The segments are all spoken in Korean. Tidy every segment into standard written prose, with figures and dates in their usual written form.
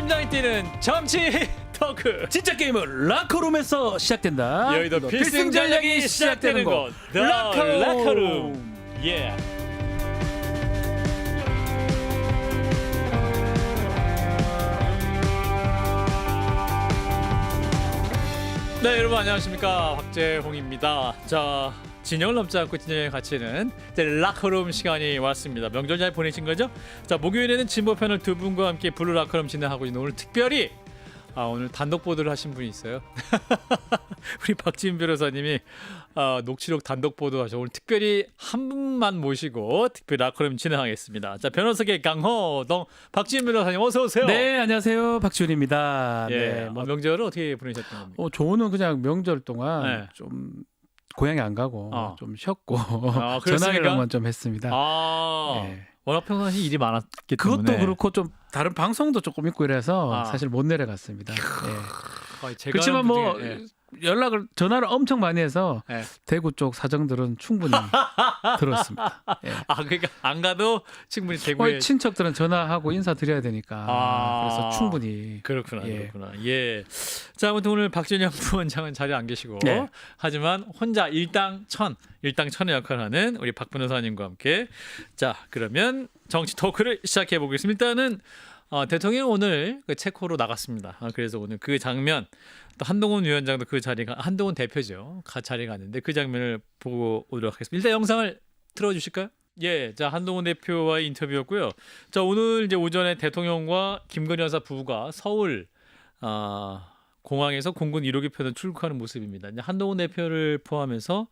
심장이 뛰는 정치 토크. 진짜 게임은 라커룸에서 시작된다. 여의도 필승 전략이 시작되는 곳, The 라커룸. 예. 네, 여러분 안녕하십니까, 박재홍입니다. 자, 진영을 넘지 않고 진영의 가치는 라커룸 시간이 왔습니다. 명절 잘 보내신 거죠? 자, 목요일에는 진보 패널 두 분과 함께 블루 라커룸 진행하고 있는 오늘 특별히 오늘 단독 보도를 하신 분이 있어요. 우리 박지훈 변호사님이 녹취록 단독 보도하셔. 오늘 특별히 한 분만 모시고 특별히 라커룸 진행하겠습니다. 자, 변호사계 강호동 박지훈 변호사님 어서 오세요. 네, 안녕하세요. 박지훈입니다. 예, 네, 명절을 어떻게 보내셨던 겁니까? 저는 그냥 명절 동안 네. 좀 고향에 안 가고 좀 쉬었고 그렇습니까? 전화기로만 좀 했습니다. 네. 워낙 평상시 일이 많았기 때문에 그것도 그렇고 좀 다른 방송도 조금 있고 이래서 사실 못 내려갔습니다. 그렇지만 뭐 전화를 엄청 많이 해서 대구 쪽 사정들은 충분히 들었습니다. 그러니까 안 가도 충분히 대구에 친척들은 전화하고 인사드려야 되니까 그래서 충분히 그렇구나. 예. 자, 아무튼 오늘 박준영 부원장은 자리에 안 계시고 하지만 혼자 일당천의 역할을 하는 우리 박 변호사님과 함께 자, 그러면 정치 토크를 시작해 보겠습니다. 일단은 대통령 오늘 그 체코로 나갔습니다. 그래서 오늘 그 장면 또 한동훈 위원장도 그 자리가 한동훈 대표죠. 자리에 갔는데 그 장면을 보고 오도록 하겠습니다. 일단 영상을 틀어주실까요? 예, 자 한동훈 대표와의 인터뷰였고요. 자 오늘 이제 오전에 대통령과 김건희 여사 부부가 서울 공항에서 공군 1호기 편을 출국하는 모습입니다. 이제 한동훈 대표를 포함해서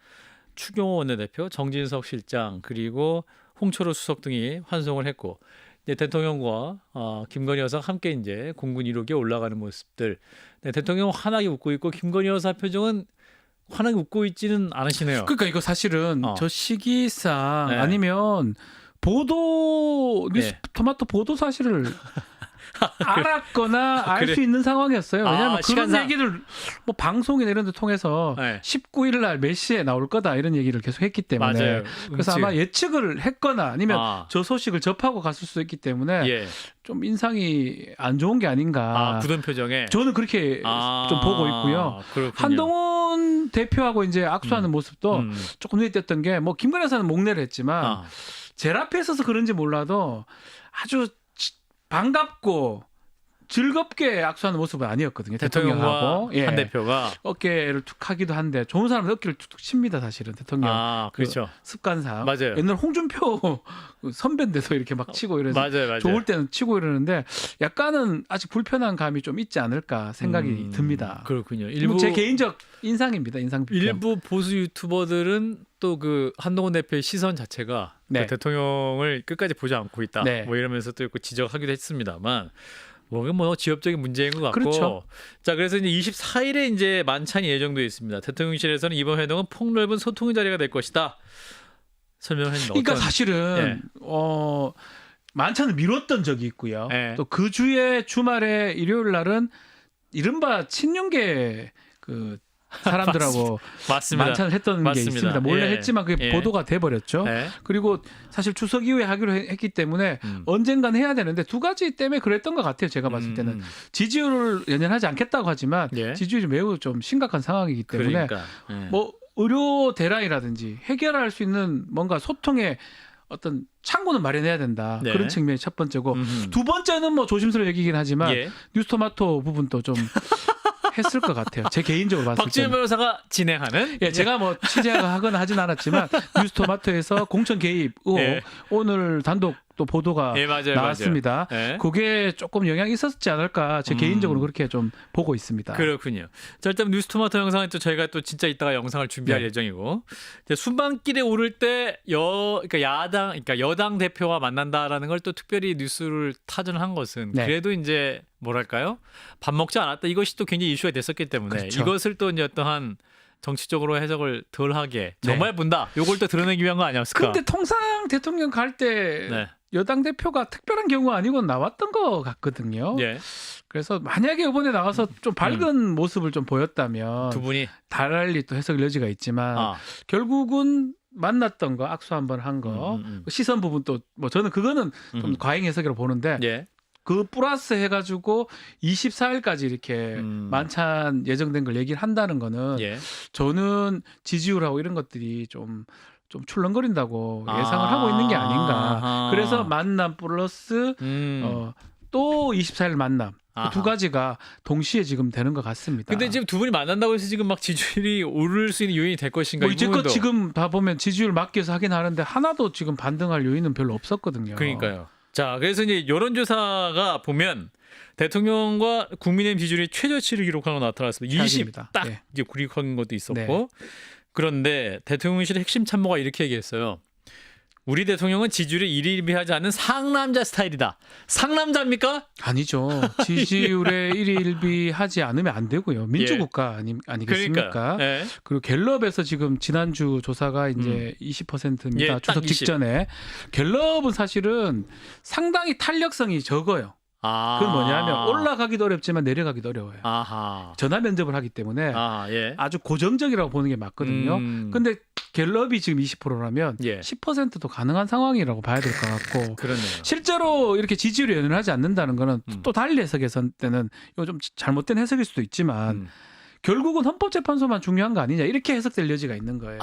추경호 원내대표, 정진석 실장 그리고 홍철호 수석 등이 환송을 했고. 네, 대통령과 김건희 여사 함께 이제 공군 1호기에 올라가는 모습들. 네, 대통령 환하게 웃고 있고 김건희 여사 표정은 환하게 웃고 있지는 않으시네요. 그러니까 이거 사실은 저 시기상 아니면 보도 토마토 보도 사실을 알았거나 알 수 있는 상황이었어요. 왜냐하면 그런 시간상. 얘기를 뭐 방송이나 이런 데 통해서 19일 날 몇 시에 나올 거다 이런 얘기를 계속 했기 때문에 맞아요. 그래서 아마 예측을 했거나 아니면 저 소식을 접하고 갔을 수도 있기 때문에 좀 인상이 안 좋은 게 아닌가. 굳은 표정에. 저는 그렇게 좀 보고 있고요. 그렇군요. 한동훈 대표하고 이제 악수하는 모습도 조금 눈에 띄었던 게 뭐 김건희 여사는 목례를 했지만 제일 앞에 있어서 그런지 몰라도 아주 반갑고 즐겁게 악수하는 모습은 아니었거든요. 대통령하고 한 대표가 어깨를 툭 하기도 한데 좋은 사람은 어깨를 툭툭 칩니다. 사실은 대통령 그렇죠. 습관상 맞아요. 옛날 홍준표 선배인데도 이렇게 막 치고 이래서 맞아요. 좋을 때는 치고 이러는데 약간은 아직 불편한 감이 좀 있지 않을까 생각이 듭니다. 그렇군요. 일부 제 개인적 인상입니다. 인상 비평. 일부 보수 유튜버들은 또 그 한동훈 대표의 시선 자체가 그 대통령을 끝까지 보지 않고 있다. 뭐 이러면서 또 지적하기도 했습니다만 뭐 지엽적인 문제인 것 같고. 그렇죠. 자, 그래서 이제 24일에 이제 만찬이 예정돼 있습니다. 대통령실에서는 이번 회동은 폭넓은 소통의 자리가 될 것이다. 설명을 했는데 그러니까 사실은 만찬을 미뤘던 적이 있고요. 또 그 주에 주말에 일요일 날은 이른바 친윤계 그 사람들하고 맞습니다. 만찬을 했던 게 있습니다. 몰래 했지만 그게 보도가 돼버렸죠. 그리고 사실 추석 이후에 하기로 했기 때문에 언젠간 해야 되는데 두 가지 때문에 그랬던 것 같아요. 제가 봤을 때는 지지율을 연연하지 않겠다고 하지만 지지율이 매우 좀 심각한 상황이기 때문에 뭐 의료 대란이라든지 해결할 수 있는 뭔가 소통의 어떤 창구는 마련해야 된다. 그런 측면이 첫 번째고 두 번째는 뭐 조심스러운 얘기긴 하지만 뉴스토마토 부분도 좀 했을 것 같아요. 제 개인적으로 봤을 때. 박지훈 변호사가 진행하는 제가 뭐 취재하거나 하진 않았지만 뉴스토마토에서 공천 개입 의혹 오늘 단독 또 보도가 나왔습니다. 그게 조금 영향이 있었지 않을까 제 개인적으로 그렇게 좀 보고 있습니다. 그렇군요. 자, 일단 뉴스토마토 영상은 또 저희가 또 진짜 이따가 영상을 준비할 예정이고 순방길에 오를 때 그러니까 여당 대표와 만난다라는 걸 또 특별히 뉴스를 타전한 것은 그래도 이제 뭐랄까요? 밥 먹지 않았다. 이것이 또 굉장히 이슈가 됐었기 때문에 이것을 또 이제 어떠한 정치적으로 해석을 덜하게 정말 본다. 요걸 또 드러내기 위한 거 아니었을까? 근데 통상 대통령 갈 때 여당 대표가 특별한 경우 아니고 나왔던 것 같거든요. 그래서 만약에 이번에 나가서 좀 밝은 모습을 좀 보였다면 두 분이 달리 또 해석 여지가 있지만 결국은 만났던 거 악수 한번 한 거 시선 부분 또 뭐 저는 그거는 좀 과잉 해석이라고 보는데 그 플러스 해가지고 24일까지 이렇게 만찬 예정된 걸 얘기를 한다는 거는 예. 저는 지지율하고 이런 것들이 좀 출렁거린다고 예상을 하고 있는 게 아닌가. 그래서 만남 플러스 또 24일 만남. 그 두 가지가 동시에 지금 되는 것 같습니다. 근데 지금 두 분이 만난다고 해서 지금 막 지지율이 오를 수 있는 요인이 될 것인가? 뭐 이제껏 지금 다 보면 지지율 맞게서 하긴 하는데 하나도 지금 반등할 요인은 별로 없었거든요. 그러니까요. 자, 그래서 이제 여론조사가 보면 대통령과 국민의힘 지지율이 최저치를 기록한 거 나타났습니다. 20 딱 네. 이제 구릭한 것도 있었고. 네. 그런데 대통령실의 핵심 참모가 이렇게 얘기했어요. 우리 대통령은 지지율에 일희일비하지 않는 상남자 스타일이다. 상남자입니까? 아니죠. 지지율에 일희일비하지 않으면 안 되고요. 민주국가 아니겠습니까? 그러니까요. 예. 그리고 갤럽에서 지금 지난주 조사가 이제 20%입니다. 예, 추석 20. 직전에. 갤럽은 사실은 상당히 탄력성이 적어요. 그건 뭐냐면 올라가기도 어렵지만 내려가기도 어려워요. 아하. 전화 면접을 하기 때문에 예. 아주 고정적이라고 보는 게 맞거든요. 근데 갤럽이 지금 20%라면 예. 10%도 가능한 상황이라고 봐야 될 것 같고 그렇네요. 실제로 이렇게 지지율이 연연하지 않는다는 거는 또 달리 해석해서 때는 이거 좀 잘못된 해석일 수도 있지만 결국은 헌법재판소만 중요한 거 아니냐 이렇게 해석될 여지가 있는 거예요.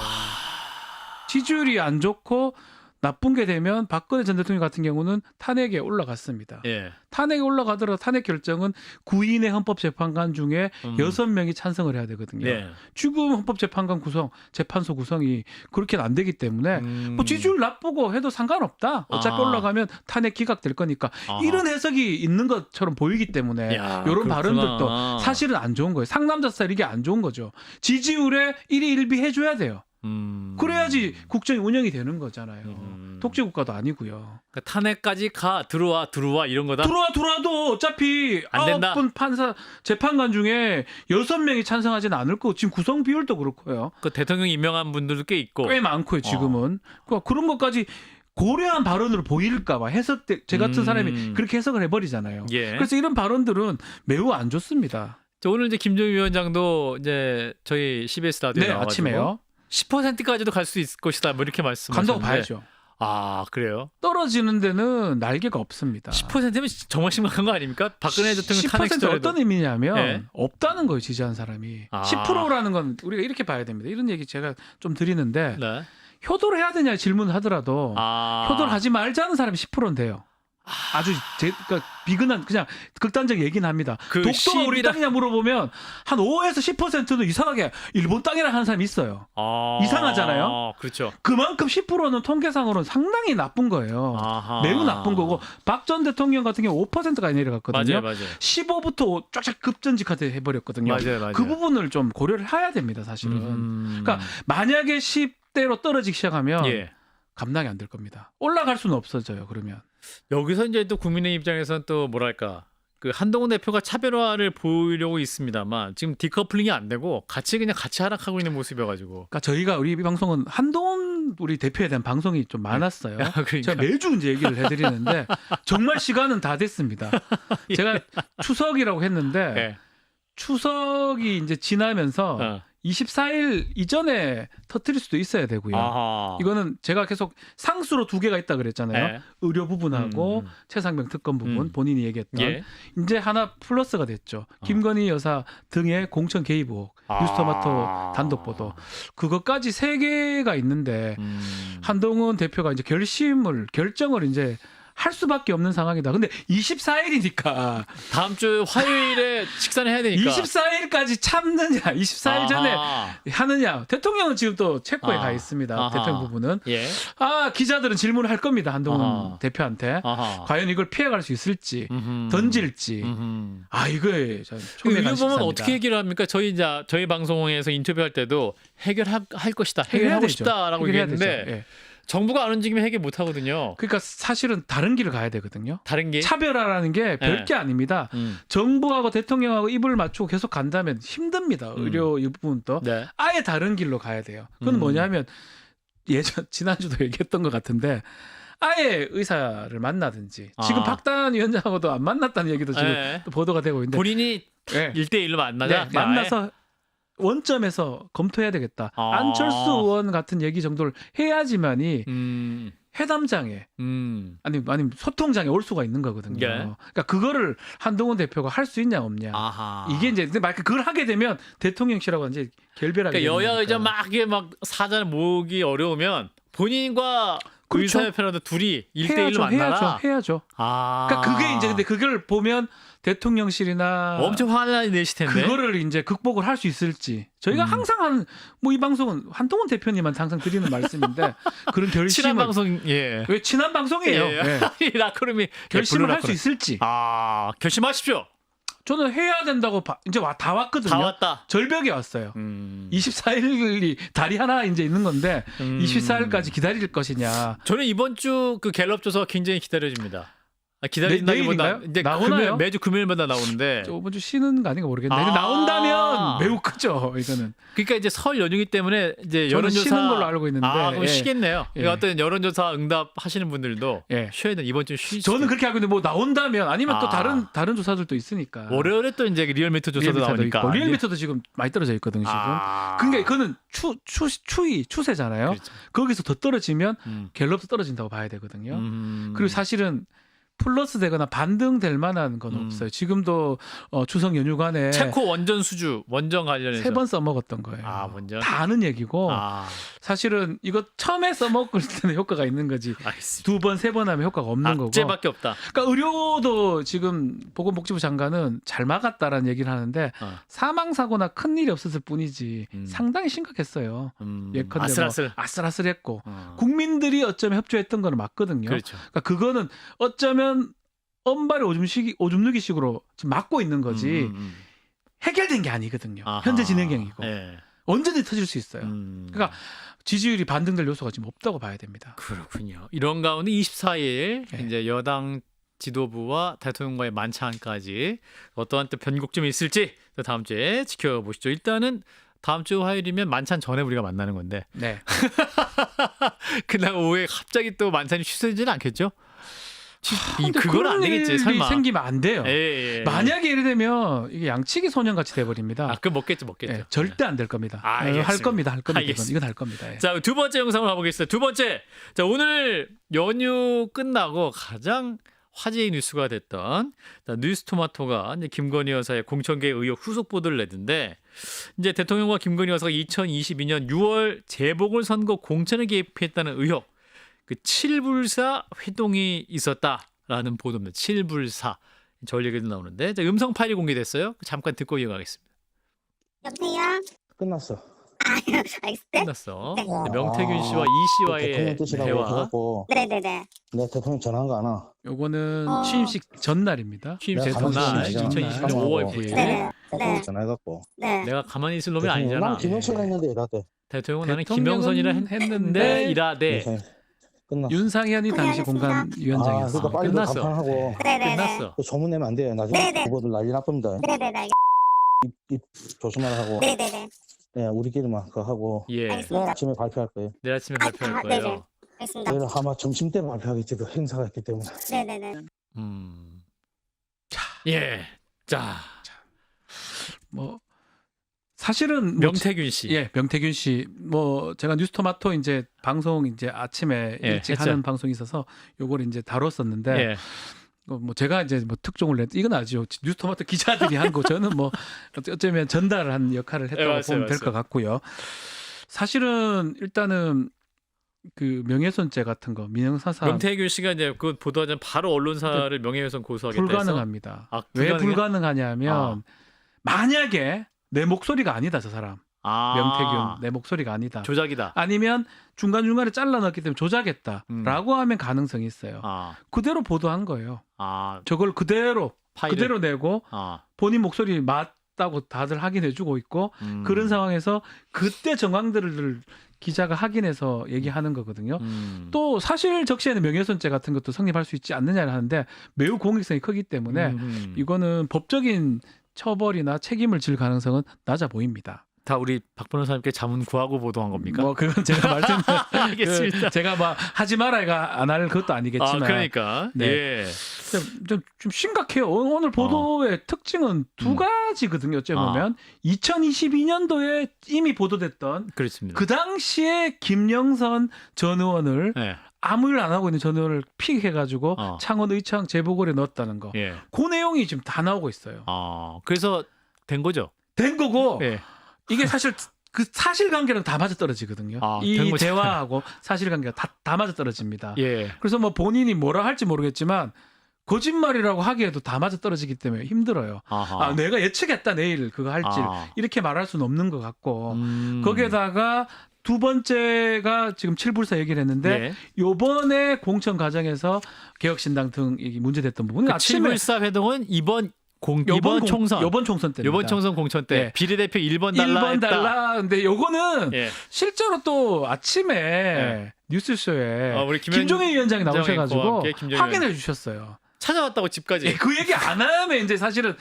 지지율이 안 좋고 나쁜 게 되면 박근혜 전 대통령 같은 경우는 탄핵에 올라갔습니다. 예. 탄핵에 올라가더라도 탄핵 결정은 9인의 헌법재판관 중에 6명이 찬성을 해야 되거든요. 예. 지금 헌법재판관 구성, 재판소 구성이 그렇게는 안 되기 때문에 뭐 지지율 나쁘고 해도 상관없다. 어차피 올라가면 탄핵 기각될 거니까 이런 해석이 있는 것처럼 보이기 때문에 이런 발언들도 사실은 안 좋은 거예요. 상남자 스타일 이게 안 좋은 거죠. 지지율에 일희일비 해줘야 돼요. 그래야지 국정이 운영이 되는 거잖아요. 독재국가도 아니고요. 그러니까 탄핵까지 들어와 이런 거다. 들어와도 어차피 안 된다. 9분 판사 재판관 중에 6명이 찬성하지는 않을 거고 지금 구성 비율도 그렇고요. 그 대통령 임명한 분들도 꽤 있고. 꽤 많고요. 지금은. 그러니까 그런 것까지 고려한 발언으로 보일까 봐 해석돼 제 같은 사람이 그렇게 해석을 해버리잖아요. 예. 그래서 이런 발언들은 매우 안 좋습니다. 오늘 이제 김종인 위원장도 이제 저희 CBS 라디오에 네, 나와가지고 아침에요. 10%까지도 갈 수 있을 것이다. 뭐 이렇게 말씀하셨는데. 간다고 봐야죠. 그래요? 떨어지는 데는 날개가 없습니다. 10%면 정말 심각한 거 아닙니까? 박근혜 대통령 탄핵 10% 시절에도. 어떤 의미냐면 네. 없다는 거예요. 지지한 사람이. 10%라는 건 우리가 이렇게 봐야 됩니다. 이런 얘기 제가 좀 드리는데 네. 효도를 해야 되냐 질문을 하더라도 효도를 하지 말자는 사람이 10%는 돼요. 아주 그러니까 비근한 그냥 극단적 얘기는 합니다. 그 독도가 우리 땅이냐 물어보면 한 5에서 10%는 이상하게 일본 땅이라 하는 사람이 있어요. 이상하잖아요. 그렇죠. 그만큼 10%는 통계상으로는 상당히 나쁜 거예요. 매우 나쁜 거고 박 전 대통령 같은 경우 5%가 내려갔거든요. 맞아요. 15부터 쫙쫙 급전직하게 해버렸거든요. 맞아요. 그 부분을 좀 고려를 해야 됩니다. 사실은. 그러니까 만약에 10대로 떨어지기 시작하면 감당이 안 될 겁니다. 올라갈 수는 없어져요. 그러면. 여기서 이제 또 국민의 입장에서는 또 뭐랄까 그 한동훈 대표가 차별화를 보이려고 있습니다만 지금 디커플링이 안 되고 같이 하락하고 있는 모습이어가지고. 그러니까 저희가 우리 방송은 한동훈 우리 대표에 대한 방송이 좀 많았어요. 그러니까. 제가 매주 이제 얘기를 해드리는데 정말 시간은 다 됐습니다. 제가 추석이라고 했는데 추석이 이제 지나면서 24일 이전에 터뜨릴 수도 있어야 되고요. 이거는 제가 계속 상수로 두 개가 있다 그랬잖아요. 의료 부분하고 최상병 특검 부분 본인이 얘기했던 이제 하나 플러스가 됐죠. 김건희 여사 등의 공천 개입 의혹, 뉴스토마토 단독 보도 그것까지 세 개가 있는데 한동훈 대표가 이제 결정을 이제 할 수밖에 없는 상황이다. 근데 24일이니까 다음 주 화요일에 식사를 해야 되니까 24일까지 참느냐, 24일 전에 하느냐. 대통령은 지금 또 체코에 가 있습니다. 대통령 부분은. 기자들은 질문을 할 겁니다. 한동훈 대표한테. 과연 이걸 피해갈 수 있을지, 던질지. 이거에 전 이거 보면 어떻게 얘기를 합니까? 저희 방송에서 인터뷰할 때도 해결할 것이다. 해결하고 싶다라고 얘기했는데 정부가 안 움직이면 해결 못 하거든요. 그러니까 사실은 다른 길을 가야 되거든요. 다른 길? 차별화라는 게 별게 아닙니다. 정부하고 대통령하고 입을 맞추고 계속 간다면 힘듭니다. 의료 이 부분도. 아예 다른 길로 가야 돼요. 그건 뭐냐면 지난주도 얘기했던 것 같은데 아예 의사를 만나든지 지금 박단 위원장하고도 안 만났다는 얘기도 지금 또 보도가 되고 있는데 본인이 1대1로 만나자. 만나서 원점에서 검토해야 되겠다. 안철수 의원 같은 얘기 정도를 해야지만이 회담장에 아니면 소통장에 올 수가 있는 거거든요. 예. 그러니까 그거를 한동훈 대표가 할 수 있냐 없냐. 아하. 이게 이제 근데 그걸 하게 되면 대통령실하고 이제 결별하게 그러니까 여야 되니까. 의장 막 사전을 모으기 어려우면 본인과 그렇죠. 의사협회라도 둘이 1대1로 만나라. 해야죠. 아. 그러니까 그게 이제 근데 그걸 보면 대통령실이나 엄청 화를 내실 텐데. 그거를 이제 극복을 할 수 있을지 저희가 항상 뭐 이 방송은 한동훈 대표님한테 항상 드리는 말씀인데 그런 결심을 친한 방송 예. 왜 친한 방송이에요. 예. 네. 라크룸이 결심을 할 수 있을지. 결심하십시오. 저는 해야 된다고 이제 다 왔거든요. 다 왔다. 절벽에 왔어요. 24일이 달이 하나 이제 있는 건데 24일까지 기다릴 것이냐. 저는 이번 주 그 갤럽 조사가 굉장히 기다려집니다. 기다린다기보다 내일인가요? 이제 나오나요? 매주 금요일마다 나오는데. 저번 주 쉬는 거 아닌가 모르겠는데 나온다면 매우 크죠. 이거는. 그러니까 이제 설 연휴이기 때문에 이제 저는 여론조사 쉬는 걸로 알고 있는데. 그럼 쉬겠네요. 예. 그러니까 어떤 여론조사 응답 하시는 분들도 예. 쉬어야 돼. 이번 주 쉬시죠. 저는 그렇게 알고 있는데 뭐 나온다면 아니면 또 다른 조사들도 있으니까. 월요일에 또 이제 리얼미터 조사도 나오니까. 있고. 리얼미터도 지금 많이 떨어져 있거든요. 지금. 그러니까 그거는 추세잖아요. 그렇죠. 거기서 더 떨어지면 갤럽도 떨어진다고 봐야 되거든요. 그리고 사실은 플러스 되거나 반등될 만한 건 없어요. 지금도 추석 연휴간에 체코 원전 수주 원전 관련해서 3번 써먹었던 거예요. 원전? 다 아는 얘기고 사실은 이거 처음에 써먹을 때는 효과가 있는 거지. 알겠습니다. 2번, 3번 하면 효과가 없는 거고. 악재밖에 없다. 그러니까 의료도 지금 보건복지부 장관은 잘 막았다라는 얘기를 하는데 사망 사고나 큰 일이 없었을 뿐이지 상당히 심각했어요. 예컨대 아슬아슬했고 국민들이 어쩌면 협조했던 거는 맞거든요. 그렇죠. 그러니까 그거는 어쩌면 엄발의 오줌 누기식으로 지금 막고 있는 거지 해결된 게 아니거든요. 현재 진행형이고 언제든지 터질 수 있어요. 그러니까 지지율이 반등될 요소가 지금 없다고 봐야 됩니다. 그렇군요. 이런 가운데 24일 이제 여당 지도부와 대통령과의 만찬까지 어떠한 또 변곡점이 있을지 또 다음 주에 지켜보시죠. 일단은 다음 주 화요일이면 만찬 전에 우리가 만나는 건데. 네. 그날 오후에 갑자기 또 만찬이 취소되지는 않겠죠? 그건 안 되겠지. 설마 생기면 안 돼요. 예. 만약에 예를 들면 이게 양치기 소년 같이 돼버립니다. 그럼 먹겠죠. 예, 절대 안 될 겁니다. 할 겁니다. 이건 할 겁니다. 예. 자, 두 번째 영상으로 가보겠습니다. 두 번째, 자 오늘 연휴 끝나고 가장 화제의 뉴스가 됐던 뉴스토마토가 이제 김건희 여사의 공천계 의혹 후속 보도를 내던데 이제 대통령과 김건희 여사가 2022년 6월 재보궐선거 공천에 개입했다는 의혹. 그 7불사 회동이 있었다라는 보도입니다. 7불사. 저 얘기도 나오는데 자, 음성 파일이 공개됐어요. 잠깐 듣고 이어가겠습니다. 여보세요? 끝났어. 알겠어요. 끝났어. 네. 명태균 씨와 이 씨와의 대통령 뜻이라고 대화. 해갖고 네네네. 내가 대통령 전화한 거 아나? 요거는 취임식 전날입니다. 취임식 내가 전날 취임식 2020년 전날 5월 하고. 9일. 네. 대통령 전화해갖고 네. 내가 가만히 있을 놈이 대통령, 아니잖아. 난 김영철 했는데 일하대. 대통령은 나는 대통령은 김영선이라 했는데 했는데 일하되 끝났어. 윤상현이 당시 공관위원장이었어요. 그러니까 빨리 끝났어. 간판하고 네네네. 끝났어. 그 소문 내면 안 돼. 나중에 네네. 후보들 난리 날 겁니다. 네네네. 입 조심하라 하고. 네네네. 네, 우리끼리만 그거 하고 예. 알겠습니다. 내일 아침에 발표할 거예요. 내일 아침에 발표할 네네. 거예요. 알겠습니다. 내일 아마 점심 때 발표하겠지. 그 행사가 있기 때문에. 네네네. 예. 자, 뭐 사실은 뭐 명태균 씨. 예, 명태균 씨. 뭐 제가 뉴스토마토 이제 방송 이제 아침에 예, 일찍 했죠. 하는 방송이 있어서 요걸 이제 다뤘었는데 예. 뭐 제가 이제 뭐 특종을 냈 이건 아니죠. 뉴스토마토 기자들이 한 거 저는 뭐 어쩌면 전달한 역할을 했다고 맞아요, 보면 될 것 같고요. 사실은 일단은 그 명예훼손죄 같은 거 민형사상 명태균 씨가 이제 그 보도하자면 바로 언론사를 명예훼손 고소하겠다 해서 불가능합니다. 왜 불가능해요? 불가능하냐면 만약에 내 목소리가 아니다 저 사람 명태균 내 목소리가 아니다. 조작이다. 아니면 중간중간에 잘라 넣었기 때문에 조작했다라고 하면 가능성이 있어요. 그대로 보도한 거예요. 저걸 그대로 내고 본인 목소리 맞다고 다들 확인해주고 있고 그런 상황에서 그때 정황들을 기자가 확인해서 얘기하는 거거든요. 또 사실 적시에는 명예훼손죄 같은 것도 성립할 수 있지 않느냐를 하는데 매우 공익성이 크기 때문에 이거는 법적인 처벌이나 책임을 질 가능성은 낮아 보입니다. 다 우리 박 변호사님께 자문 구하고 보도한 겁니까? 뭐 그건 제가 알겠습니다. 제가 뭐 하지 말아가 안 할 것도 아니겠지만. 그러니까. 네. 예. 좀 심각해요. 오늘 보도의 특징은 두 가지거든요. 어째 보면 2022년도에 이미 보도됐던 그렇습니다. 그 당시에 김영선 전 의원을 네. 아무 일 안 하고 있는 전 의원을 픽해가지고 창원 의창 재보궐에 넣었다는 거. 예. 그 내용이 지금 다 나오고 있어요. 그래서 된 거죠. 된 거고 예. 이게 사실 그 사실관계랑 다 맞아떨어지거든요. 이 대화하고 사실관계가 다 맞아떨어집니다. 예. 그래서 뭐 본인이 뭐라 할지 모르겠지만 거짓말이라고 하기에도 다 맞아떨어지기 때문에 힘들어요. 내가 예측했다 내일 그거 할지 이렇게 말할 수는 없는 것 같고 거기에다가 두 번째가 지금 7불사 얘기를 했는데 요번에 공천 과정에서 개혁신당 등 문제됐던 부분은 아침에 7불사 회동은 이번 총선 때 이번 총선 공천 때 네. 비례대표 1번 달라 1번 달라. 근데 요거는 실제로 또 아침에 뉴스쇼에 우리 김종인 위원장이 나오셔가지고 확인해 주셨어요. 찾아왔다고 집까지. 그 얘기 안 하면 이제 사실은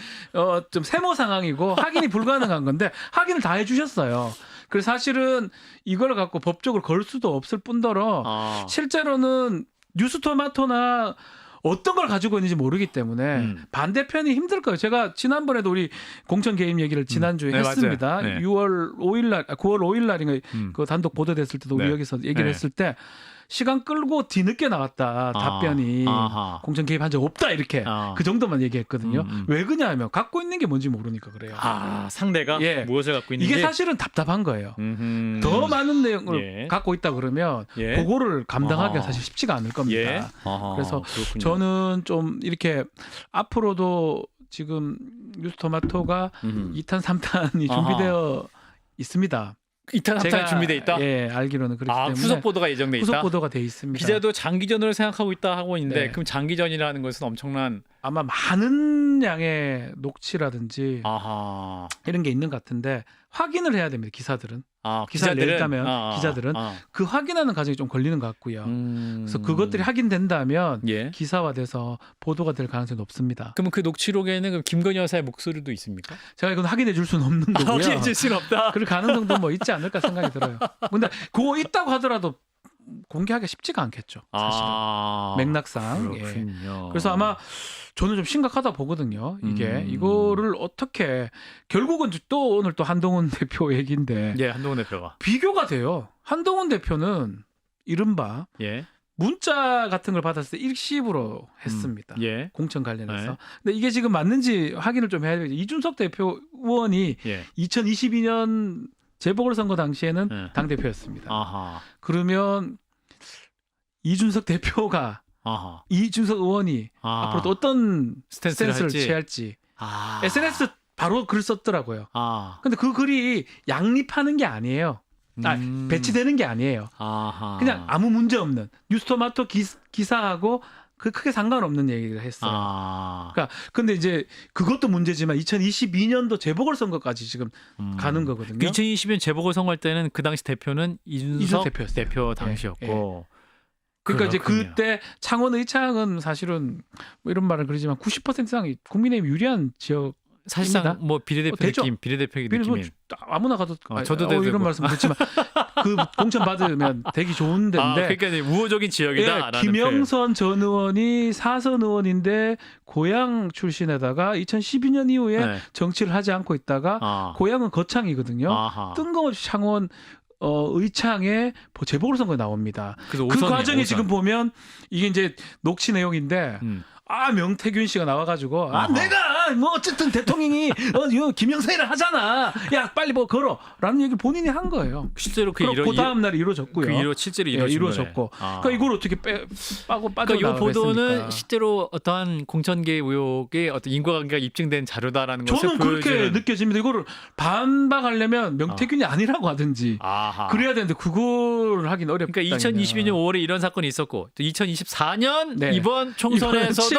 좀 세모 상황이고 확인이 불가능한 건데 확인을 다 해주셨어요. 그래서 사실은 이걸 갖고 법적으로 걸 수도 없을 뿐더러 실제로는 뉴스토마토나 어떤 걸 가지고 있는지 모르기 때문에 반대편이 힘들 거예요. 제가 지난번에도 우리 공천 개입 얘기를 지난주에 했습니다. 9월 5일 날인가 그 단독 보도됐을 때도 우리 여기서 얘기를 했을 때 시간 끌고 뒤늦게 나왔다 답변이 공천 개입한 적 없다 이렇게 그 정도만 얘기했거든요. 왜 그러냐면 갖고 있는 게 뭔지 모르니까 그래요. 상대가 무엇을 갖고 있는지 이게 사실은 답답한 거예요. 더 많은 내용을 갖고 있다 그러면 그거를 감당하기가 사실 쉽지가 않을 겁니다. 그래서 그렇군요. 저는 좀 이렇게 앞으로도 지금 뉴스토마토가 2탄 3탄이 준비되어 있습니다. 2탄 3탄 준비돼 있다? 예, 알기로는 그렇기 때문에 후속 보도가 예정돼 있다? 후속 보도가 돼 있습니다. 기자도 장기전으로 생각하고 있다 하고 있는데 그럼 장기전이라는 것은 엄청난 아마 많은 양의 녹취라든지 이런 게 있는 것 같은데 확인을 해야 됩니다. 기사들은. 기사를 냈다면 기자들은 그 확인하는 과정이 좀 걸리는 것 같고요. 그래서 그것들이 확인된다면 기사화돼서 보도가 될 가능성이 높습니다. 그러면 그 녹취록에는 그럼 김건희 여사의 목소리도 있습니까? 제가 이건 확인해 줄 수는 없는 거고요. 확인해 줄 수는 없다. 그럴 가능성도 뭐 있지 않을까 생각이 들어요. 근데 그거 있다고 하더라도 공개하기가 쉽지가 않겠죠. 사실은. 맥락상. 그렇군요. 그래서 아마 저는 좀 심각하다 보거든요. 이거를 어떻게 결국은 또 오늘 또 한동훈 대표 얘기인데 한동훈 대표가 비교가 돼요. 한동훈 대표는 이른바 문자 같은 걸 받았을 때 일시불로 했습니다. 공천 관련해서. 근데 이게 지금 맞는지 확인을 좀 해야 되죠. 이준석 대표 의원이 2022년 재보궐선거 당시에는 당대표였습니다. 그러면 이준석 대표가 이준석 의원이 앞으로 또 어떤 스탠스를 취할지 SNS 바로 글 썼더라고요. 근데 그 글이 양립하는 게 아니에요. 배치되는 게 아니에요. 그냥 아무 문제 없는 뉴스토마토 기사하고 그 크게 상관없는 얘기를 했어요. 그러니까 근데 이제 그것도 문제지만 2022년도 재보궐선거까지 지금 가는 거거든요. 2022년 재보궐선거 할 때는 그 당시 대표는 이준석 대표 당시였고. 그러니까 그렇군요. 이제 그때 창원 의창은 사실은 뭐 이런 말은 그러지만 90% 이상이 국민의힘 유리한 지역. 사실상 뭐 비례대표 느낌, 비례대표 느낌이 아무나 가도 저도 이런 말씀 그렇지만 그 공천 받으면 되기 좋은 데인데 그러니까 우호적인 지역이다. 김영선 전 의원이 사선 의원인데 고향 출신에다가 2012년 이후에 정치를 하지 않고 있다가 고향은 거창이거든요. 뜬금없이 창원 의창에 재보궐선거에 나옵니다. 그 과정이 지금 보면 이게 이제 녹취 내용인데 명태균 씨가 나와가지고 내가 뭐 어쨌든 대통령이 김영선이랑 하잖아. 야 빨리 뭐 걸어라는 얘기를 본인이 한 거예요. 실제로 그 다음 날에 이루어졌고요. 실제로 이루어졌고. 그러니까 이걸 어떻게 빠져나가겠습니까? 그러니까 이 보도는 실제로 어떠한 공천계 의혹의 어떤 인과관계가 입증된 자료다라는 것을 저는 그렇게 느껴집니다. 이거를 반박하려면 명태균이 아니라고 하든지 그래야 되는데 그걸 하긴 어렵다. 그러니까 2022년 5월에 이런 사건이 있었고 또 2024년 이번 총선에서도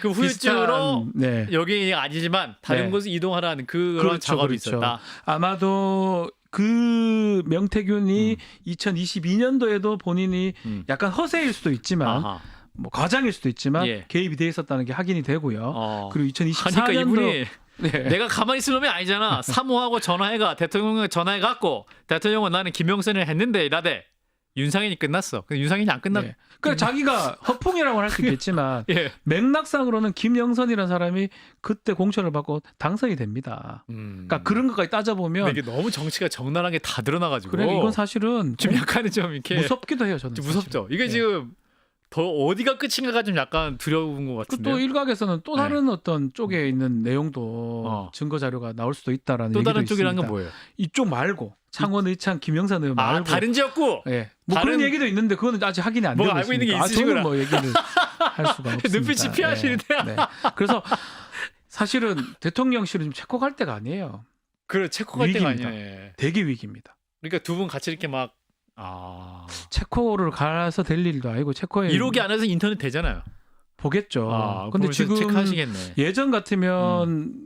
그 후유증으로 여기 아니지만 다른 곳에 이동하라는 그런 작업이 있었다. 아마도 그 명태균이 2022년도에도 본인이 약간 허세일 수도 있지만 뭐 과장일 수도 있지만 개입이 돼 있었다는 게 확인이 되고요. 그리고 2024년도 네. 내가 가만히 있을 놈이 아니잖아. 사모하고 전화해가 대통령에 전화해갖고 대통령은 나는 김영선을 했는데 이라대 윤상현이 끝났어. 근데 윤상현이 안 끝났. 네. 그러니까 자기가 허풍이라고 할 수 있겠지만 예. 맥락상으로는 김영선이라는 사람이 그때 공천을 받고 당선이 됩니다. 그러니까 그런 것까지 따져보면 근데 이게 너무 정치가 적나라하게 다 드러나가지고. 그래 이건 사실은 좀 약간은 좀 이렇게 무섭기도 해요. 저는 좀 무섭죠. 사실은. 이게 네. 지금 더 어디가 끝인가가 좀 약간 두려운 것 같은데. 또 일각에서는 또 다른 어떤 쪽에 있는 내용도 어. 증거 자료가 나올 수도 있다라는 또 얘기도 다른 쪽이란 있습니다. 건 뭐예요? 이쪽 말고 창원 의창 김영선 의원 말고 다른 지역구. 예. 뭐 다른- 그런 얘기도 있는데 그거는 아직 확인이 안 뭐 되고 알고 있는 게 있으니까. 있으시구나. 저는 뭐 얘기를 할 수가 없습니다. 눈빛이 피하시는데. 네. 네. 그래서 사실은 대통령실은 지금 체코 갈 때가 아니에요. 그래 체코 갈 때가 위기입니다. 아니네. 되게 위기입니다. 그러니까 두 분 같이 이렇게 막 체코를 가서 될 일도 아니고 체코에 1호기 안에서 인터넷 되잖아요. 보겠죠. 근데 보면서 지금 체크하시겠네. 예전 같으면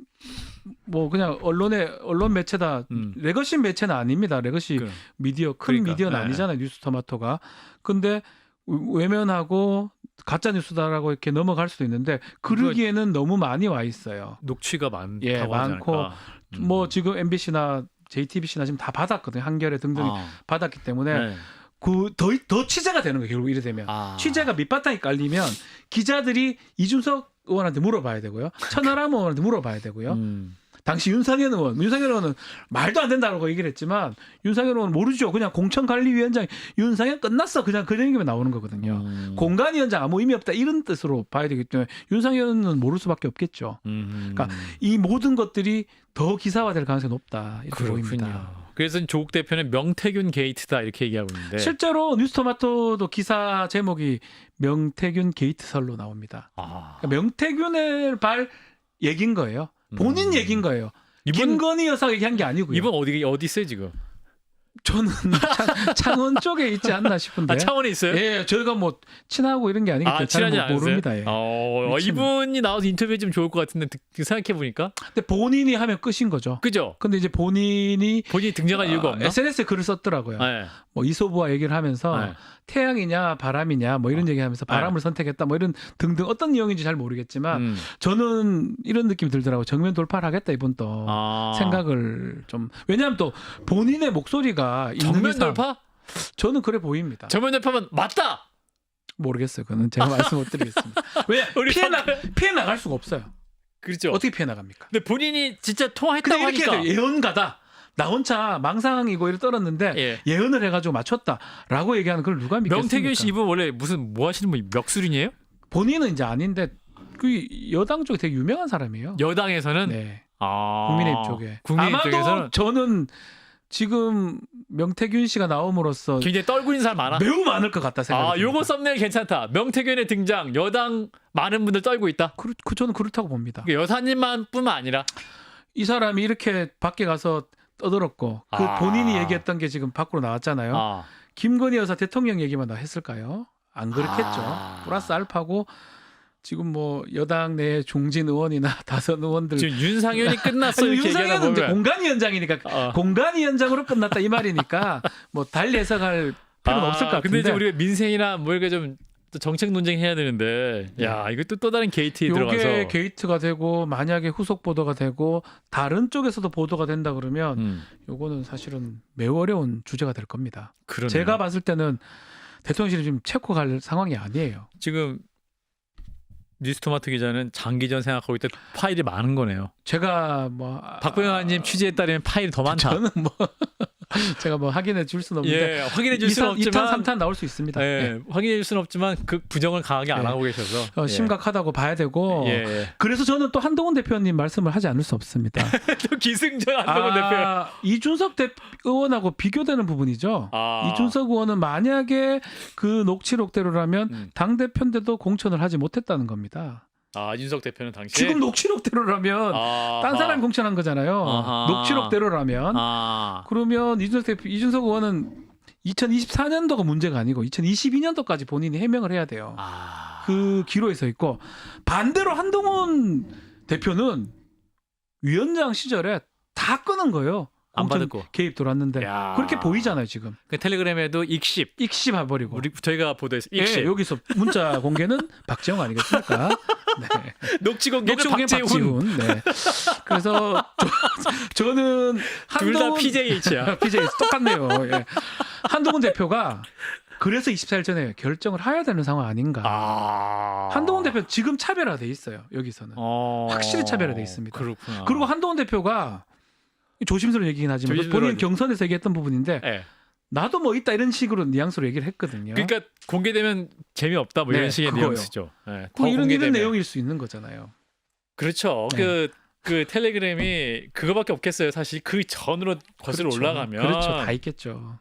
뭐 그냥 언론 매체다 레거시 매체는 아닙니다. 레거시 그- 미디어 큰 그러니까, 미디어는 네. 아니잖아요. 뉴스토마토가. 근데 외면하고 가짜 뉴스다라고 이렇게 넘어갈 수도 있는데 그러기에는 너무 많이 와 있어요. 녹취가 많다고 예, 하지 많고 않을까. 뭐 지금 MBC나 JTBC나 지금 다 받았거든요. 한겨레 등등 받았기 때문에 네. 그 더 취재가 되는 거예요. 결국 이래 되면 취재가 밑바탕이 깔리면 기자들이 이준석 의원한테 물어봐야 되고요. 천하람 의원한테 물어봐야 되고요. 당시 윤상현 의원은 말도 안 된다고 얘기를 했지만 윤상현 의원은 모르죠. 그냥 공천관리위원장 윤상현 끝났어. 그냥 그런 얘기만 나오는 거거든요. 공관위원장 아무 의미 없다 이런 뜻으로 봐야 되기 때문에 윤상현은 모를 수밖에 없겠죠. 그러니까 이 모든 것들이 더 기사화될 가능성이 높다 이렇게 보입니다. 그래서 조국 대표는 명태균 게이트다 이렇게 얘기하고 있는데 실제로 뉴스토마토도 기사 제목이 명태균 게이트설로 나옵니다. 그러니까 명태균의 발 얘긴 거예요. 본인 얘긴 거예요. 김건희 여사 얘기한 게 아니고요. 이번 어디 있어요 지금? 저는 창원 쪽에 있지 않나 싶은데. 창원에 있어요? 예, 저희가 뭐 친하고 이런 게 아니기 때문에 친하지 잘 모릅니다. 예. 이분이 나와서 인터뷰 좀 좋을 것 같은데 생각해 보니까. 근데 본인이 하면 끝인 거죠. 그죠? 근데 이제 본인이 등장할 이유가 없나? SNS에 글을 썼더라고요. 네. 뭐 이소부와 얘기를 하면서 네. 태양이냐 바람이냐 뭐 이런 얘기하면서 바람을 선택했다 뭐 이런 등등 어떤 내용인지 잘 모르겠지만 저는 이런 느낌이 들더라고요. 정면 돌파를 하겠다 이분 또 생각을 좀 왜냐하면 또 본인의 목소리가 있는 정면 이상 돌파? 저는 그래 보입니다. 정면 돌파면 맞다. 모르겠어요. 그거는 제가 말씀 못 드리겠습니다. 왜 피해 나갈 수가 없어요. 그렇죠. 어떻게 피해 나갑니까? 근데 본인이 진짜 통화했다고 근데 이렇게 하니까. 예언가다. 나 혼자 망상이고 이를 떨었는데 예언을 해가지고 맞췄다라고 얘기하는 걸 누가 믿겠습니까? 명태균 씨 이분 원래 무슨 뭐 하시는 분 멱술이에요? 본인은 이제 아닌데 그 여당 쪽에 되게 유명한 사람이에요. 여당에서는 네. 국민의힘 쪽에. 아마도 쪽에서는 저는 지금 명태균 씨가 나옴으로써 굉장히 떨고 있는 사람 많아. 매우 많을 것 같다 생각합니다. 요거 썸네일 괜찮다. 명태균의 등장. 여당 많은 분들 떨고 있다. 저는 그렇다고 봅니다. 여사님만뿐만 아니라 이 사람이 이렇게 밖에 가서 떠들었고 본인이 얘기했던 게 지금 밖으로 나왔잖아요. 김건희 여사 대통령 얘기만 다 했을까요? 안 그렇겠죠. 플러스 알파고 지금 뭐 여당 내 중진 의원이나 다선 의원들 지금 윤상현이 끝났어 이렇게 윤상현은 이제 공관위원장이니까 공관위원장으로 끝났다 이 말이니까 뭐 달리 해석할 필요는 없을 것 같은데. 근데 이제 우리가 민생이나 뭐 이렇게 좀 정책 논쟁해야 되는데 야 이거 또 다른 게이트에 들어가서 이게 게이트가 되고 만약에 후속 보도가 되고 다른 쪽에서도 보도가 된다 그러면 요거는 사실은 매우 어려운 주제가 될 겁니다. 그러네요. 제가 봤을 때는 대통령실이 지금 체코 갈 상황이 아니에요. 지금 뉴스토마토 기자는 장기전 생각하고 있다 파일이 많은 거네요. 제가 뭐 박병환님 취재에 따르면 파일이 더 많다. 저는 뭐 제가 뭐 확인해 줄 수는 없는데 확인해 줄 수는 2탄, 없지만 3탄 나올 수 있습니다. 확인해 줄 수는 없지만 그 부정을 강하게 안 하고 계셔서 심각하다고 봐야 되고 그래서 저는 또 한동훈 대표님 말씀을 하지 않을 수 없습니다. 또 기승전 한동훈 대표. 이준석 의원하고 비교되는 부분이죠. 이준석 의원은 만약에 그 녹취록대로라면 당 대표인데도 공천을 하지 못했다는 겁니다. 이준석 대표는 당시 지금 녹취록대로라면 딴 사람 공천한 거잖아요. 녹취록대로라면 그러면 이준석 의원은 2024년도가 문제가 아니고 2022년도까지 본인이 해명을 해야 돼요. 그 기로에 서 있고 반대로 한동훈 대표는 위원장 시절에 다 끄는 거예요. 안 엄청 받았고. 개입 돌았는데 야. 그렇게 보이잖아요 지금. 그 텔레그램에도 익십 익십해버리고. 우리 저희가 보도했어. 예, 익십. 여기서 문자 공개는 박지영 아니겠습니까? 네. 녹취 공개는 녹취 공개 박지훈. 네. 그래서 저는 둘 다 한동훈 PJH야. PJ 똑같네요. 예. 한동훈 대표가 그래서 24일 전에 결정을 해야 되는 상황 아닌가. 한동훈 대표 지금 차별화돼 있어요. 여기서는 확실히 차별화돼 있습니다. 그렇구나. 그리고 한동훈 대표가 조심스러운 얘기긴 하지만 본인 경선에서 얘기했던 부분인데 네. 나도 뭐 있다 이런 식으로 뉘앙스로 얘기를 했거든요. 그러니까 공개되면 재미없다 뭐 네, 이런 식의 그거요. 뉘앙스죠. 네, 뭐 이런 공개되면. 내용일 수 있는 거잖아요. 그렇죠. 네. 그 텔레그램이 그거밖에 없겠어요. 사실 그 전으로 거슬러 그렇죠. 올라가면 그렇죠. 다 있겠죠.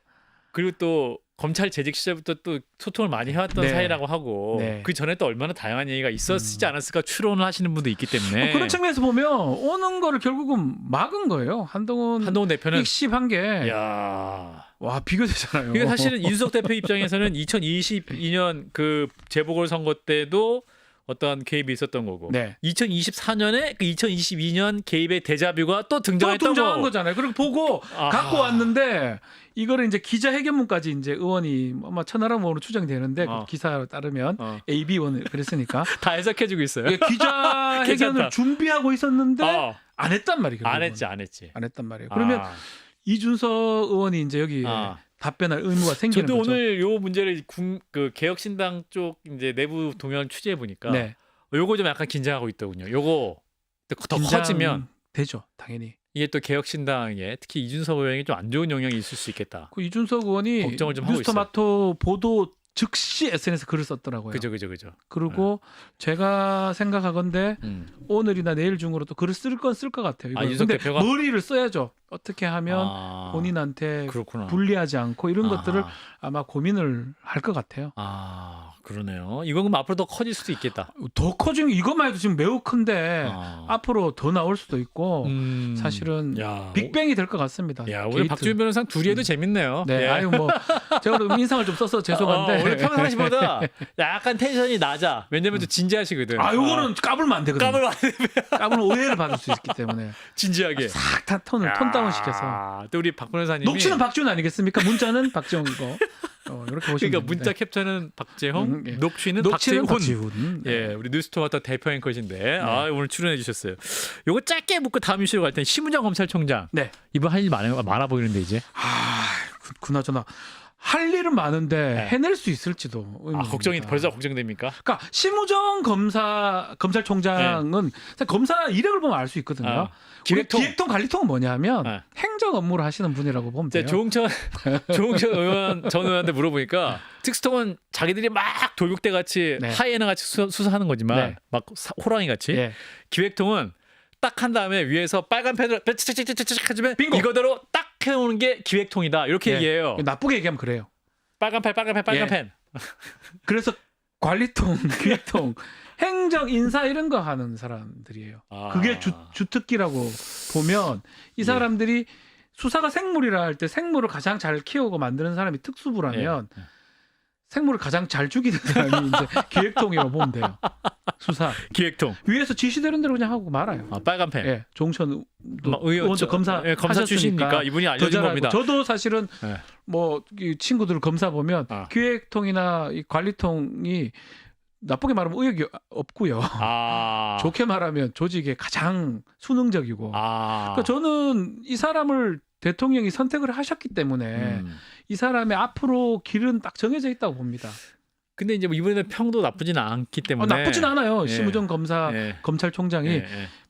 그리고 또 검찰 재직 시절부터 또 소통을 많이 해왔던 네. 사이라고 하고 네. 그 전에 또 얼마나 다양한 얘기가 있었지 않았을까 추론을 하시는 분도 있기 때문에 뭐 그런 측면에서 보면 오는 거를 결국은 막은 거예요. 한동훈 대표는 익십한 게 야. 와 비교되잖아요. 이게 사실은 이준석 대표 입장에서는 2022년 그 재보궐선거 때도 어떤 개입이 있었던 거고 네. 2024년에 그 2022년 개입의 데자뷰가 또 또 등장했던 등장한 거잖아요. 그리고 보고 갖고 왔는데 이거를 이제 기자회견문까지 이제 의원이 아마 천하람으로 추정되는데 그 기사에 따르면 AB1 그랬으니까 다 해석해주고 있어요. 예, 기자회견을 괜찮다. 준비하고 있었는데 안 했단 말이에요. 안 했지. 안 했단 말이에요. 그러면 이준석 의원이 이제 여기 답변할 의무가 생기는 저도 거죠. 오늘 요 문제를 그 개혁신당 쪽 이제 내부 동향을 취재해 보니까 네. 요거 좀 약간 긴장하고 있더군요. 요거 더 커지면 되죠, 당연히. 이게 또 개혁신당에 특히 이준석 의원이 좀 안 좋은 영향이 있을 수 있겠다. 그 이준석 의원이 걱정을 좀 하고 뉴스토마토 보도 즉시 SNS 글을 썼더라고요. 그죠. 그리고 제가 생각하건대 오늘이나 내일 중으로 또 글을 쓸 건 쓸 것 같아요. 이준석 근데 대표가 머리를 써야죠. 어떻게 하면 본인한테 그렇구나. 불리하지 않고 이런 것들을 아마 고민을 할 것 같아요. 그러네요. 이건 그럼 앞으로 더 커질 수도 있겠다. 더 커지면 이것만 해도 지금 매우 큰데 앞으로 더 나올 수도 있고 사실은 빅뱅이 될 것 같습니다. 야, 오늘 박주민 변호사 둘이 해도 재밌네요. 네, 예. 아유 뭐 제가 그럼 인상을 좀 써서 죄송한데 오늘 평상시보다 약간 텐션이 낮아. 왜냐면 좀 진지하시거든. 요거는 까불면 안 되거든요. 까불면 오해를 받을 수 있기 때문에 진지하게 싹 다 톤 다운 시켜서. 또 우리 박 변호사님이 녹취는 박지훈 아니겠습니까? 문자는 박지훈이고. 이렇게 보시면 그러니까 됩니다. 문자 캡처는 박재홍, 예. 녹취는 박지훈. 예, 우리 뉴스토마토 대표 앵커신데 오늘 출연해 주셨어요. 요거 짧게 묻고 다음 이슈로 갈 때는 심우정 검찰총장. 네. 이번 할 일 많아 보이는데 이제. 그나저나 할 일은 많은데 해낼 수 있을지도 걱정이 벌써 걱정됩니까? 그러니까 심우정 검찰총장은 검사 이력을 보면 알 수 있거든요. 기획통 관리통은 뭐냐면 행정 업무를 하시는 분이라고 보면 돼요. 조홍천 의원 전 의원한테 물어보니까 특수통은 자기들이 막 돌격대 같이 하이에나 같이 수사하는 거지만 막 호랑이 같이 기획통은 딱 한 다음에 위에서 빨간 펜으로 하면 이거대로 딱 해놓는 게 기획통이다 이렇게 얘기해요. 나쁘게 얘기하면 그래요. 빨간 펜. 그래서 관리통, 기획통, 행정, 인사 이런 거 하는 사람들이에요. 그게 주특기라고 보면 이 사람들이 수사가 생물이라 할 때 생물을 가장 잘 키우고 만드는 사람이 특수부라면 생물을 가장 잘 죽이는 사람이 이제 기획통이라고 보면 돼요. 수사. 기획통. 위에서 지시되는 대로 그냥 하고 말아요. 빨간 펜. 예, 종천 의원 검사 출신이니까 이분이 알려준 겁니다. 저도 사실은 뭐 친구들 검사 보면 기획통이나 이 관리통이 나쁘게 말하면 의욕이 없고요. 좋게 말하면 조직에 가장 수능적이고. 그러니까 저는 이 사람을 대통령이 선택을 하셨기 때문에 이 사람의 앞으로 길은 딱 정해져 있다고 봅니다. 근데 이제 이번에는 평도 나쁘지는 않기 때문에 나쁘진 않아요. 심우정 검찰총장이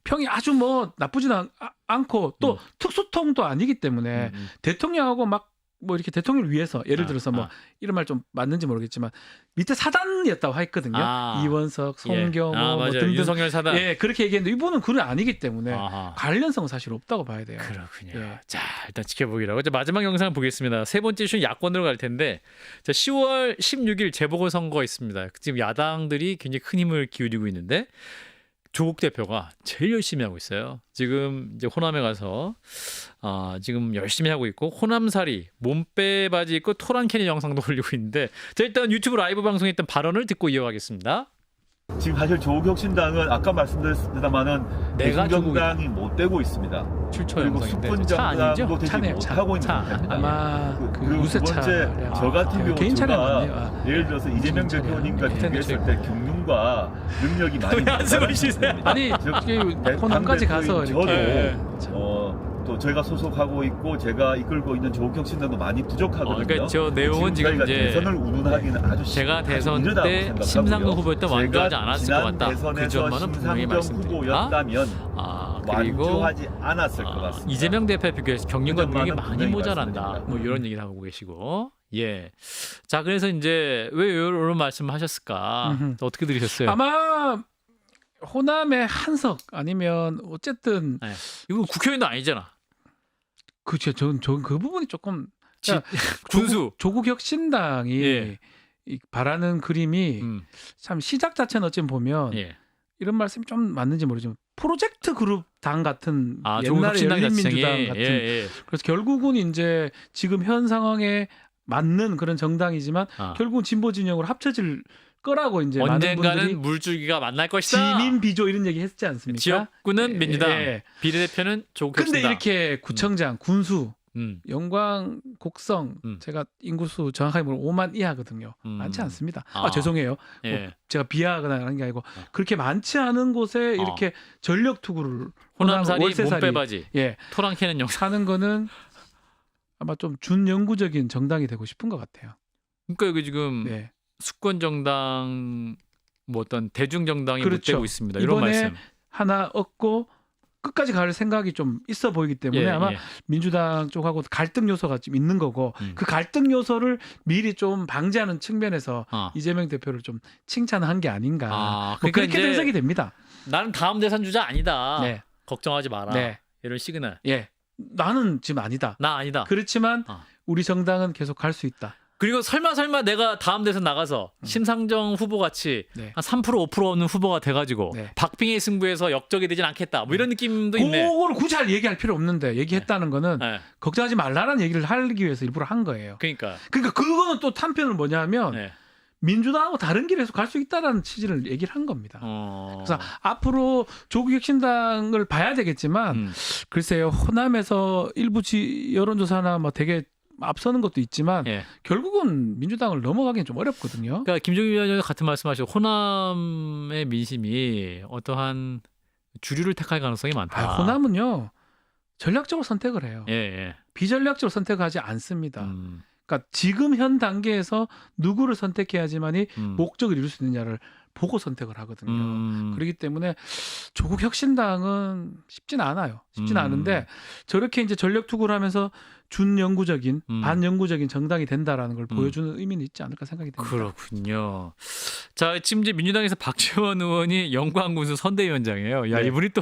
평이 아주 뭐 나쁘지는 않고 또 특수통도 아니기 때문에 대통령하고 막 뭐 이렇게 대통령을 위해서 예를 들어서 뭐 이런 말 좀 맞는지 모르겠지만 밑에 사단이었다고 했거든요. 이원석, 송경호 뭐 등등 윤석열 사단. 그렇게 얘기했는데 이분은 그건 아니기 때문에 관련성은 사실 없다고 봐야 돼요. 그렇군요. 자, 일단 지켜보기라고. 마지막 영상을 보겠습니다. 세 번째 이슈는 야권으로 갈 텐데 10월 16일 재보궐선거가 있습니다. 지금 야당들이 굉장히 큰 힘을 기울이고 있는데 조국 대표가 제일 열심히 하고 있어요. 지금 이제 호남에 가서 지금 열심히 하고 있고 호남살이 몸빼 바지 입고 토란 캐니 영상도 올리고 있는데 자, 일단 유튜브 라이브 방송에 있던 발언을 듣고 이어가겠습니다. 지금 사실 조국혁신당은 아까 말씀드렸습니다만은 내가 대중정당이 못 되고 있습니다. 출처 그리고 영상인데 차 아니죠? 숙분정당도 되지 차네요, 못하고 있는 차. 상태입니다. 아마 그 그리고 두 유세차 번째 저 같은 경우 개인 차량 제가 맞네요. 예를 들어서 이재명 개인 차량. 대표님과 밑에는 비교했을 때 경륜과 능력이 많이 왜 한숨을 쉬세요? 아니 호남까지 가서 저도 이렇게 또 저희가 소속하고 있고 제가 이끌고 있는 조국혁신당도 많이 부족하거든요. 그러니까 저 내용은 지금 저희가 이제 대선을 운운하기는 아주 제가 대선 힘들다고 때 생각하고요. 심상정 후보였던 완주하지 제가 않았을 지난 것 같다. 그 대선에서 점만은 분명히 심상정 말씀드립니다. 후보였다면 그리고 완주하지 않았을 것 같습니다. 이재명 대표에 비교해서 경륜과 그 능력이 점만은 많이 분명히 모자란다. 말씀드립니다. 뭐 이런 얘기를 하고 계시고. 예. 자, 그래서 이제 왜 이런 말씀을 하셨을까? 또 어떻게 들으셨어요? 아마 호남의 한석 아니면 어쨌든 네. 이거 국회의원도 아니잖아. 그렇죠. 저는 그 부분이 조금 군수. 조국 혁신당이 예. 이 바라는 그림이 참 시작 자체는 어찌 보면 예. 이런 말씀이 좀 맞는지 모르지만 프로젝트 그룹 당 같은 조국 옛날에 혁신당 열린민주당 자체이. 같은 예. 그래서 결국은 이제 지금 현 상황에 맞는 그런 정당이지만 결국은 진보 진영으로 합쳐질 거라고 이제 많은 분들이 언젠가는 물줄기가 만날 것이다. 지민 비조 이런 얘기 했지 않습니까? 지역구는 민주당, 예. 비례대표는 조국 근데 혁신당. 이렇게 구청장, 군수, 영광, 곡성 제가 인구수 정확하게 보면 5만 이하거든요. 많지 않습니다. 죄송해요. 예. 뭐 제가 비하하거나 하는 게 아니고 그렇게 많지 않은 곳에 이렇게 전력 투구를 호남살이 월세살이 몸빼바지 예. 토랑 캐는 영상 하는 거는 아마 좀 준영구적인 정당이 되고 싶은 것 같아요. 그러니까 여기 지금 네. 수권 정당 뭐 어떤 대중 정당이 못 그렇죠. 되고 있습니다. 이런 이번에 말씀. 하나 얻고 끝까지 갈 생각이 좀 있어 보이기 때문에 아마 민주당 쪽하고 갈등 요소가 좀 있는 거고 그 갈등 요소를 미리 좀 방지하는 측면에서 이재명 대표를 좀 칭찬한 게 아닌가. 뭐 그러니까 그렇게 해석이 됩니다. 나는 다음 대선 주자 아니다. 네. 걱정하지 마라. 네. 이런 시그널. 예. 나는 지금 아니다. 나 아니다. 그렇지만 우리 정당은 계속 갈 수 있다. 그리고 설마 내가 다음 대선 나가서 심상정 후보 같이 네. 한 3% 5% 없는 후보가 돼가지고 네. 박빙의 승부에서 역적이 되진 않겠다. 뭐 이런 느낌도 있네. 그거를 굳이 얘기할 필요 없는데 얘기했다는 거는 네. 걱정하지 말라는 얘기를 하기 위해서 일부러 한 거예요. 그러니까 그거는 또 한편은 뭐냐면 네. 민주당하고 다른 길에서 갈 수 있다라는 취지를 얘기를 한 겁니다. 그래서 앞으로 조국 혁신당을 봐야 되겠지만 글쎄요 호남에서 일부 여론조사나 뭐 되게 앞서는 것도 있지만 결국은 민주당을 넘어가기는 좀 어렵거든요. 그러니까 김종인 위원장도 같은 말씀하시고 호남의 민심이 어떠한 주류를 택할 가능성이 많다. 호남은요 전략적으로 선택을 해요. 예. 비전략적으로 선택하지 않습니다. 그러니까 지금 현 단계에서 누구를 선택해야지만이 목적을 이룰 수 있느냐를 보고 선택을 하거든요. 그렇기 때문에 조국 혁신당은 쉽진 않아요. 쉽진 않은데 저렇게 이제 전력 투구를 하면서 준영구적인 반영구적인 정당이 된다라는 걸 보여주는 의미는 있지 않을까 생각이 듭니다. 그렇군요. 자 지금 이제 민주당에서 박지원 의원이 영광군수 선대위원장이에요. 야 네. 이분이 또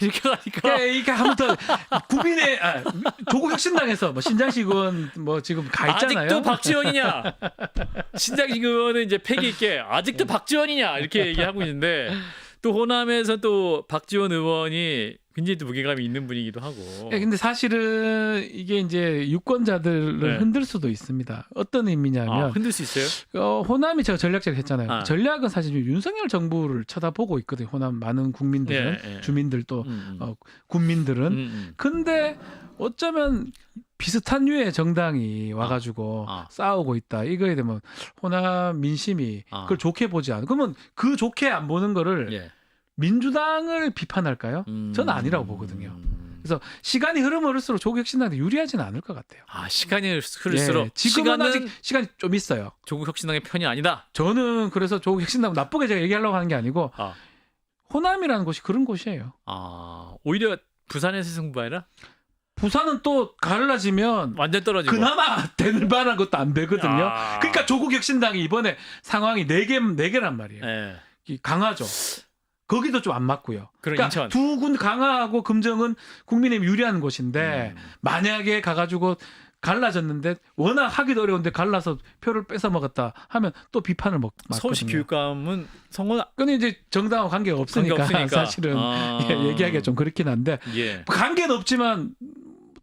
이렇게 가니까 이게 아무튼 국민의 조국 혁신당에서 뭐 신장식 의원 뭐 지금 가 있잖아요. 아직도 박지원이냐? 신장식 의원은 이제 패기 있게 아직도 박지원이냐 이렇게 얘기하고 있는데 또 호남에서 또 박지원 의원이 굉장히 또 무게감이 있는 분이기도 하고. 근데 사실은 이게 이제 유권자들을 흔들 수도 있습니다. 어떤 의미냐면 흔들 수 있어요? 호남이 제가 전략적으로 했잖아요. 전략은 사실 윤석열 정부를 쳐다보고 있거든요. 호남 많은 국민들은 주민들 또 군민들은. 근데 어쩌면 비슷한 류의 정당이 와가지고 싸우고 있다. 이거에 되면 호남 민심이 그걸 좋게 보지 않아. 그러면 그 좋게 안 보는 거를 민주당을 비판할까요? 저는 아니라고 보거든요. 그래서 시간이 흐를수록 조국 혁신당한테 유리하지는 않을 것 같아요. 시간이 흐를수록 지금은 아직 시간이 좀 있어요. 조국 혁신당의 편이 아니다. 저는 그래서 조국 혁신당 나쁘게 제가 얘기하려고 하는 게 아니고 호남이라는 곳이 그런 곳이에요. 오히려 부산에서 승부하라? 부산은 또 갈라지면 완전 떨어지고 그나마 될 만한 것도 안 되거든요. 그러니까 조국 혁신당이 이번에 상황이 4개란 말이에요. 강하죠. 거기도 좀 안 맞고요. 그러니까 인천. 두 군 강화하고 금정은 국민의힘 유리한 곳인데 만약에 가가지고 갈라졌는데 워낙 하기도 어려운데 갈라서 표를 뺏어 먹었다 하면 또 비판을 맞거든요. 서울시 교육감은 선거 근데 이제 정당하고 관계가 없으니까 사실은 얘기하기가 좀 그렇긴 한데 관계는 없지만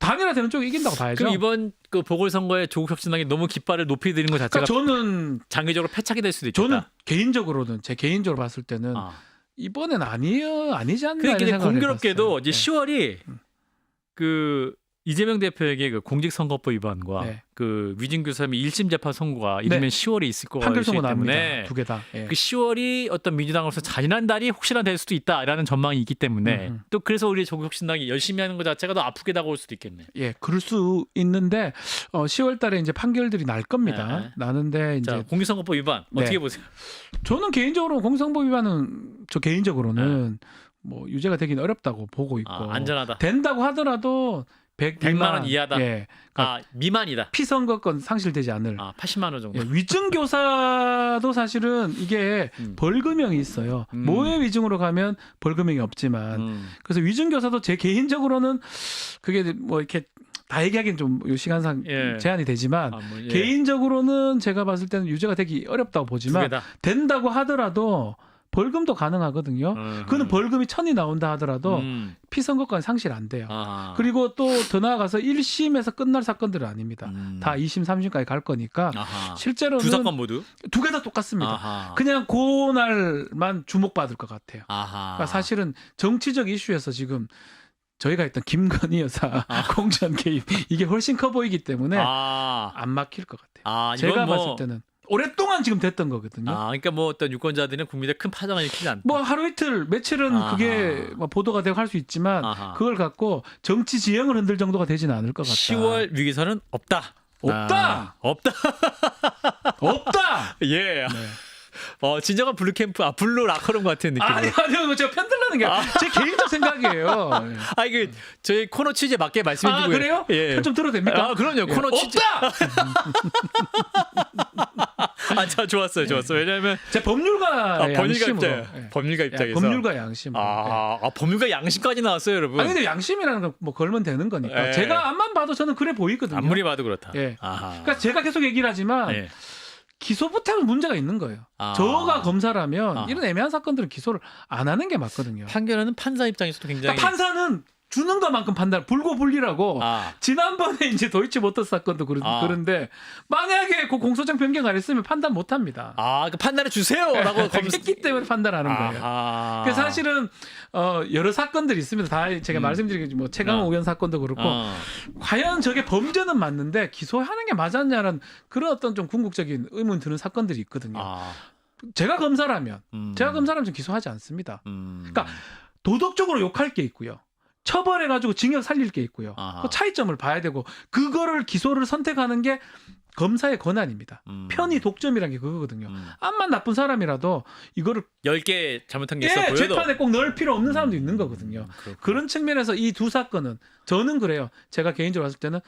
단일화되는 쪽이 이긴다고 봐야죠. 그럼 이번 그 보궐선거에 조국 혁신당이 너무 깃발을 높이 드는 것 자체가 그러니까 저는 장기적으로 패착이 될 수도 있겠다. 저는 제 개인적으로 봤을 때는 이번엔 아니지 않나 이런 근데 생각을 공교롭게도 해봤어요. 이제 10월이 그 이재명 대표에게 그 공직선거법 위반과 네. 그 위증 교사의 1심 재판 선고가 이르면 10월에 있을 거기 판결 선고 때문에 나옵니다. 두 개 다. 예. 그 10월이 어떤 민주당으로서 잔인한 달이 혹시나 될 수도 있다라는 전망이 있기 때문에 또 그래서 우리 조국혁신당이 열심히 하는 것 자체가 더 아프게 다가올 수도 있겠네. 예, 그럴 수 있는데 10월달에 이제 판결들이 날 겁니다. 네. 나는데 이제 자, 공직선거법 위반 네. 어떻게 보세요? 저는 개인적으로 공직선거법 위반은 개인적으로는 뭐 유죄가 되긴 어렵다고 보고 있고 안전하다. 된다고 하더라도 100만 원 이하다. 예, 그러니까 미만이다. 피선거권 상실되지 않을. 80만 원 정도. 예, 위증 교사도 사실은 이게 벌금형이 있어요. 모해 위증으로 가면 벌금형이 없지만 그래서 위증 교사도 제 개인적으로는 그게 뭐 이렇게 다 얘기하기는 좀 시간상 제한이 되지만 개인적으로는 제가 봤을 때는 유죄가 되기 어렵다고 보지만 된다고 하더라도 벌금도 가능하거든요. 그는 벌금이 1,000이 나온다 하더라도 피선거권 상실 안 돼요. 그리고 또 더 나아가서 1심에서 끝날 사건들은 아닙니다. 다 2심, 3심까지 갈 거니까 실제로는 두 사건 모두? 두 개 다 똑같습니다. 그냥 그날만 주목받을 것 같아요. 그러니까 사실은 정치적 이슈에서 지금 저희가 했던 김건희 여사 공천 개입 이게 훨씬 커 보이기 때문에 안 막힐 것 같아요. 제가 봤을 때는. 오랫동안 지금 됐던 거거든요. 그러니까 뭐 어떤 유권자들은 국민에 큰 파장을 일으키지 않다. 뭐 하루 이틀 며칠은 그게 뭐 보도가 되고 할 수 있지만 그걸 갖고 정치 지형을 흔들 정도가 되지는 않을 것 같다. 10월 위기설은 없다. 없다. 없다. 없다. 예. 네. 진정한 블루캠프, 블루 라커룸 같은 느낌. 아니요, 제가 편들라는 게 제 개인적 생각이에요. 이게 저희 코너 취지에 맞게 말씀해 주고요. 그래요? 예. 좀 들어도 됩니까? 그럼요. 코너 취지. 없다. 좋았어요. 왜냐하면 제 법률가 양심으로. 법률가 입장에서. 법률가 양심으로. 법률가 양심까지 나왔어요, 여러분. 근데 양심이라는 건 뭐 걸면 되는 거니까. 제가 앞만 봐도 저는 그래 보이거든요. 아무리 봐도 그렇다. 그러니까 제가 계속 얘기를 하지만. 기소부터는 문제가 있는 거예요. 저가 검사라면 이런 애매한 사건들은 기소를 안 하는 게 맞거든요. 판결은 판사 입장에서도 굉장히. 그러니까 판사는 주는 것만큼 판단, 불고불리라고. 지난번에 이제 도이치모터스 사건도 그런데 만약에 그 공소장 변경 안 했으면 판단 못 합니다. 그 판단해 주세요라고 했기 때문에 판단하는 거예요. 그래서 사실은 여러 사건들이 있습니다. 다 제가 말씀드리겠지만 뭐 최강호 의원 사건도 그렇고 과연 저게 범죄는 맞는데 기소하는 게 맞았냐는 그런 어떤 좀 궁극적인 의문 드는 사건들이 있거든요. 제가 검사라면 좀 기소하지 않습니다. 그러니까 도덕적으로 욕할 게 있고요. 처벌해가지고 징역 살릴 게 있고요. 그 차이점을 봐야 되고 그거를 기소를 선택하는 게 검사의 권한입니다. 편의 독점이라는 게 그거거든요. 암만 나쁜 사람이라도 이거를 10개 잘못한 게 있어 보여도 재판에 꼭 넣을 필요 없는 사람도 있는 거거든요. 그런 측면에서 이 두 사건은 저는 그래요. 제가 개인적으로 봤을 때는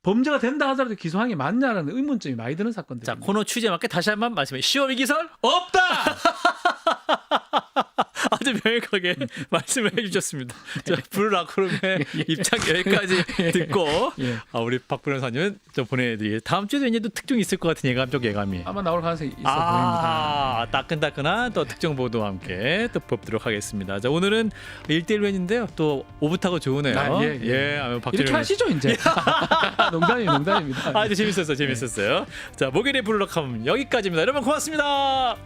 범죄가 된다 하더라도 기소한 게 맞냐라는 의문점이 많이 드는 사건들. 자, 코너 취지에 맞게 다시 한번 말씀해. 10월 위기설 없다. 아주 명확하게 말씀을 해주셨습니다. 자, 블루라커룸의 입장 여기까지 듣고 우리 박 변호사님은 좀 보내드리겠습니다. 다음 주에도 이제 또 특종이 있을 것 같은 예감이 아마 나올 가능성이 있어 보입니다. 따끈따끈한 또 특종 보도와 함께 또 뵙도록 하겠습니다. 자, 오늘은 1대1 웬인데요. 또 오붓하고 좋으네요. 이렇게 하시죠 이제. 농담입니다. 재밌었어요. 자, 목요일의 블루라커룸 여기까지입니다. 여러분 고맙습니다.